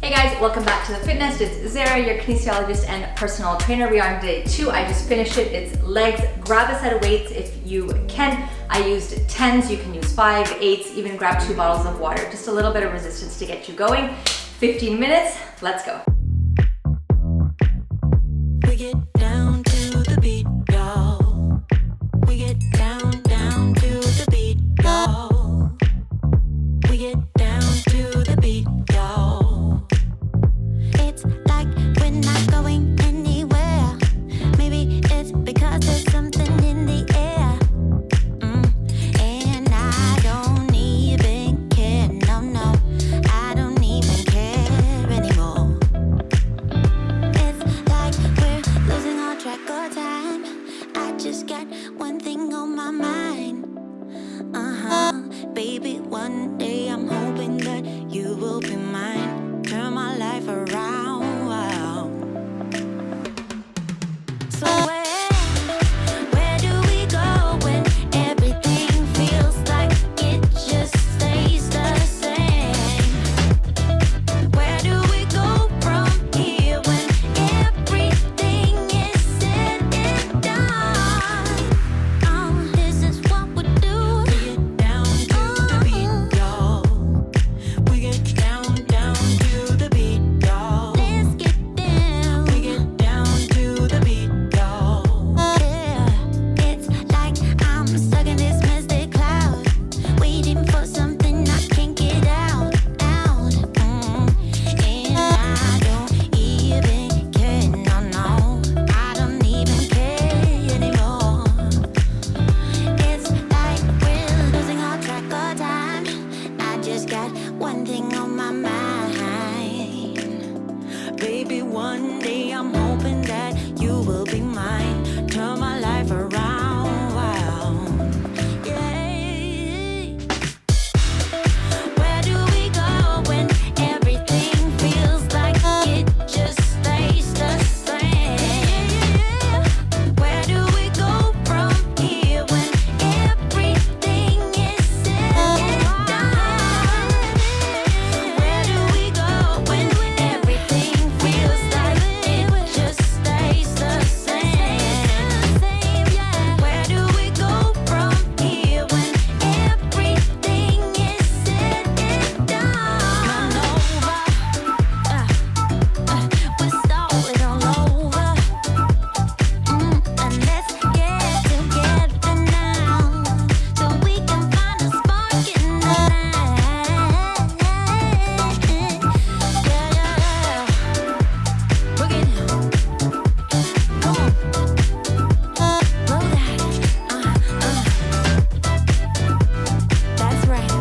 Hey guys, welcome back to The Fitness. It's Zehra, your kinesiologist and personal trainer. We are on day 2. I just finished it. It's legs. Grab a set of weights if you can. I used 10s, you can use 5, 8s, even grab 2 bottles of water. Just a little bit of resistance to get you going. 15 minutes, let's go. We get down to the beat, y'all. We get down to the beat, y'all. We get down to the beat, y'all. It's like we're not going anywhere. Maybe it's because there's something in the air. And I don't even care, no, I don't even care anymore. It's like we're losing all track of time. I just got one thing on my mind. Baby, one day I'm hoping that you will be mine. Turn my life around. So where do we go when everything feels like it just stays the same? Where do we go from here when everything is said and done? This is what we do. We get down to the beat, y'all. We get down to the beat, y'all. Let's get down. We get down to the beat, y'all. Yeah, it's like I'm stuck in this mystic cloud, waiting for something I can't get out. And I don't even care, no, I don't even care anymore. It's like we're losing all track of time. I just got one thing on my mind. Baby, one day I'm hoping that you will be mine. Turn my life around. Yeah. Where do we go when everything feels like it just stays the same? Where do we go from here when everything is said and done? Where do we go when everything feels like it just stays the same? Where do we go from here when everything is said and done? We're starting all over. And let's get together now, so we can find a spark in the night. Yeah. Bring it down. Come on. Roll that. That's right.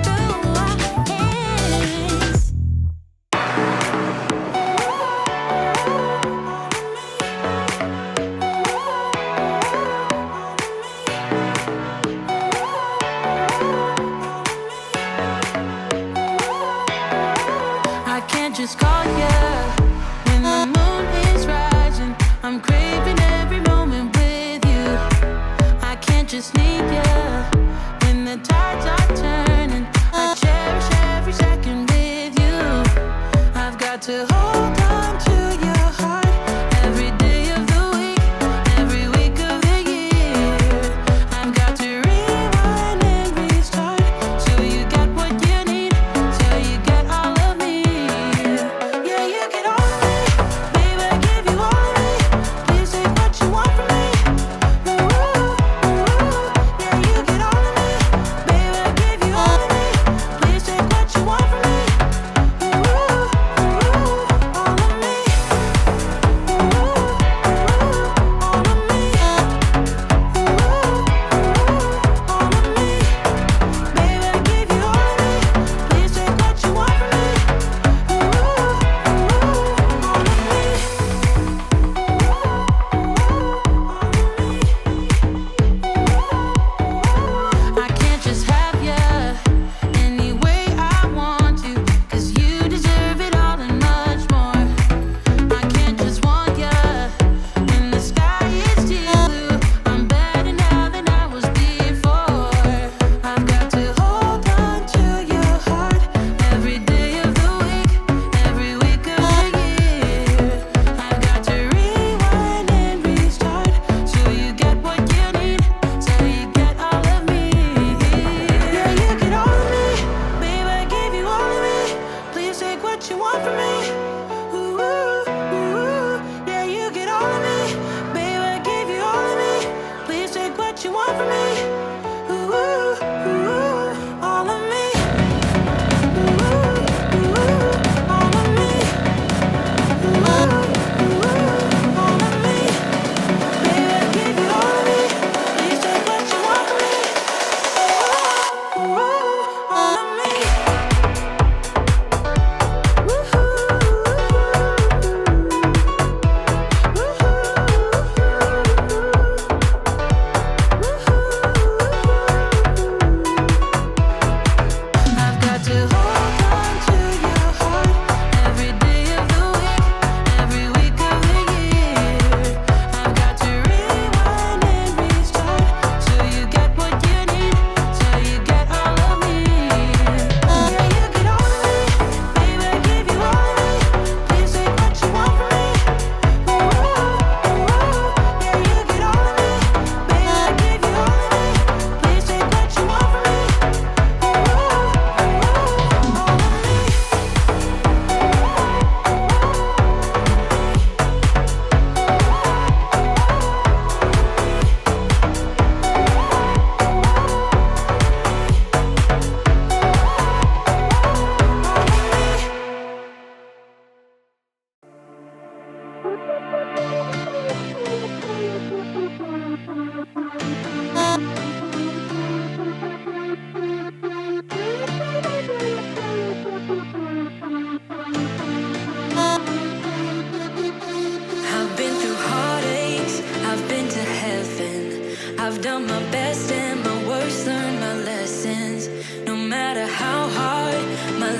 Through our hands. I can't just call you when the moon is rising. I'm craving every moment with you. I can't just need you when the tides are turning. I cherish every second with you. I've got to hold on to your heart every day of the week, every week of the year. I've got to rewind and restart till you get what you need, till you get all of me. Yeah, you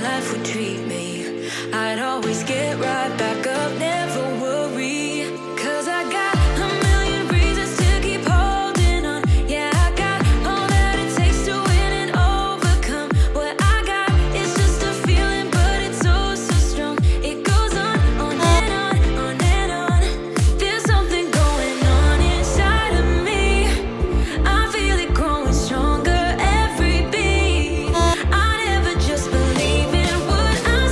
life would treat me. I'd always get right back up, never worry. 'Cause I got a million reasons to keep holding on. Yeah, I got all that it takes to win and overcome. What I got is just a feeling, but it's oh so strong. It goes on and on, on and on. There's something going on inside of me. I feel it growing stronger every beat. I never just believe in what I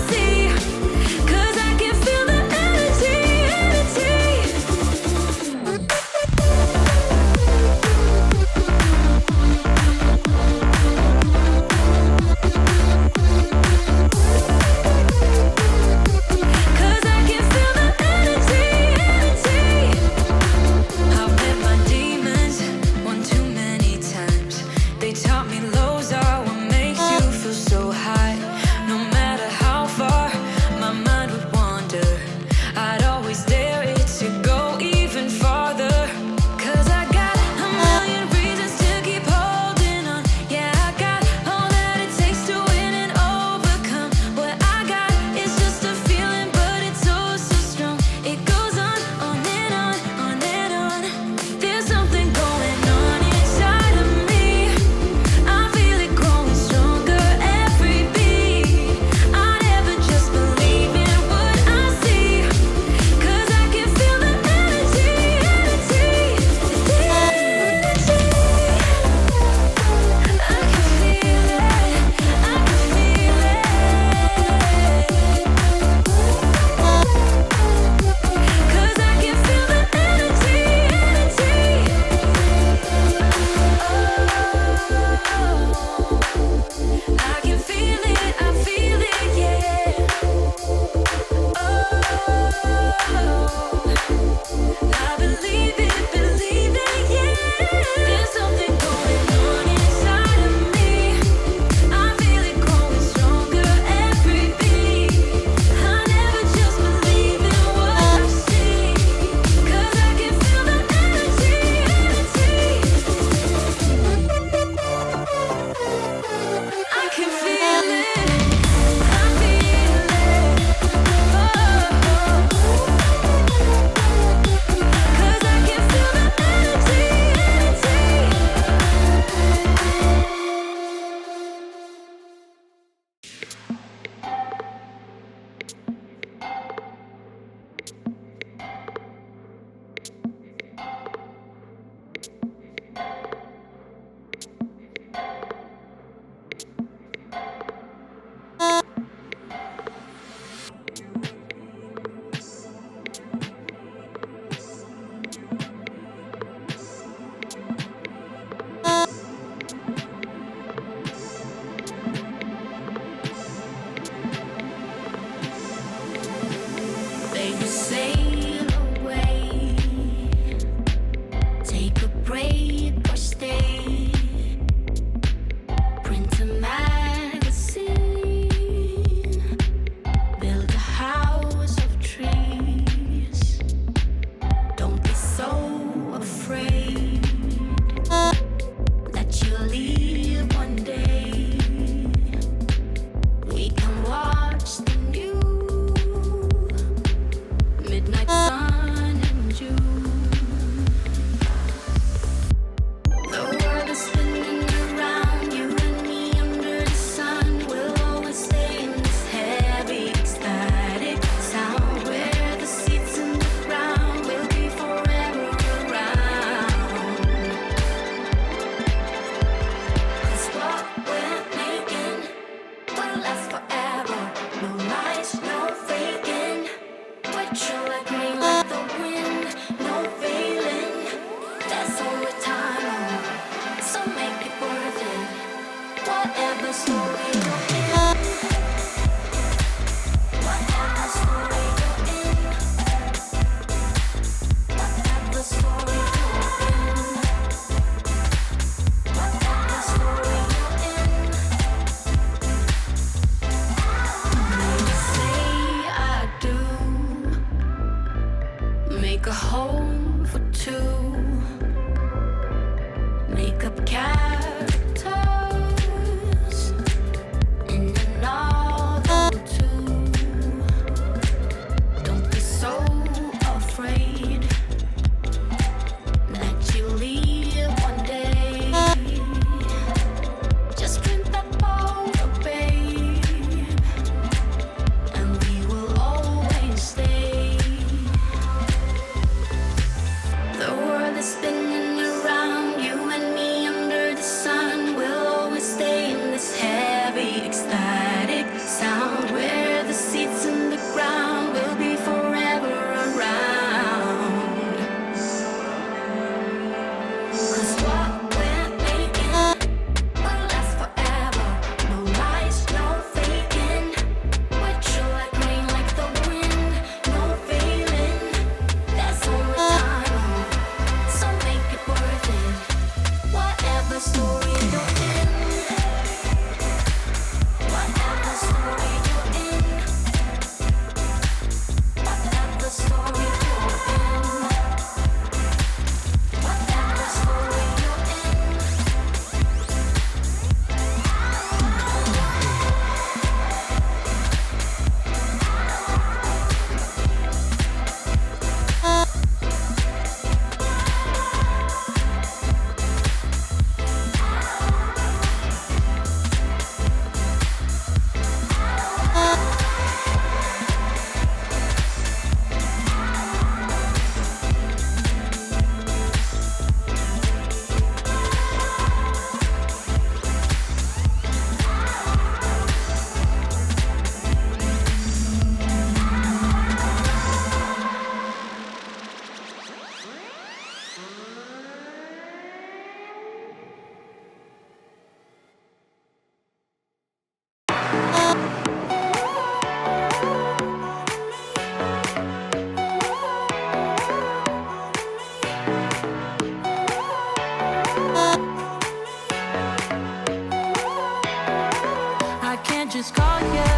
I can't just call you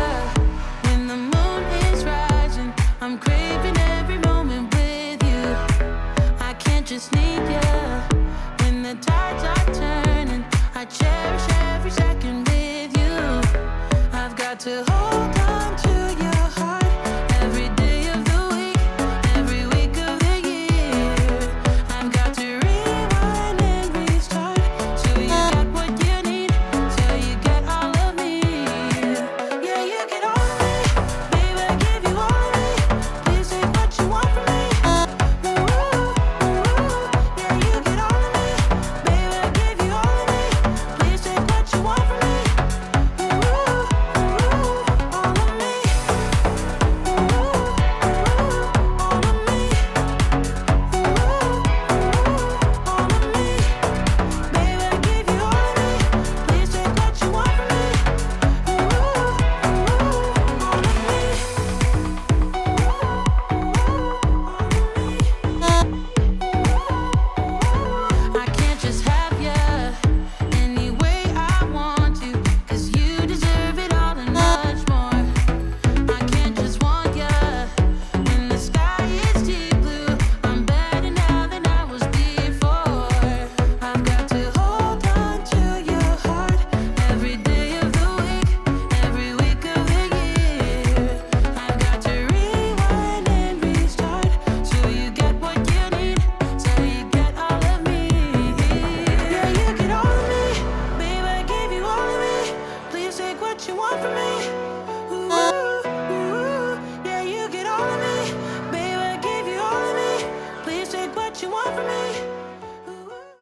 when the moon is rising. I'm craving every moment with you. I can't just need you when the tides are turning. I cherish every second with you. I've got to hold on to your heart every day of the week, every week of the year. I've got to rewind and restart till you get what you need, till you get all of me. Yeah, you get all of me, baby, I give you all of me. Please take what you want from me. Ooh, ooh, yeah, you get all of me, baby, I give you all of me. Please take what you want from me. Ooh, ooh, all of me. Ooh, ooh, all of me. Ooh, ooh, all of me. Baby, I give you all of me. Please take what you want from me. Ooh, ooh, all of me. I can't just have you any way I want to, 'cause you deserve it all and much more. I can't just want you when the sky is deep blue. I'm better now than I was before. I've got to hold on to your heart every day of the week, every week of the year. I've got to rewind and restart till you get what you need, till you get all of me. Yeah, you get all of me, baby, I give you all of me. Please take what you want from me.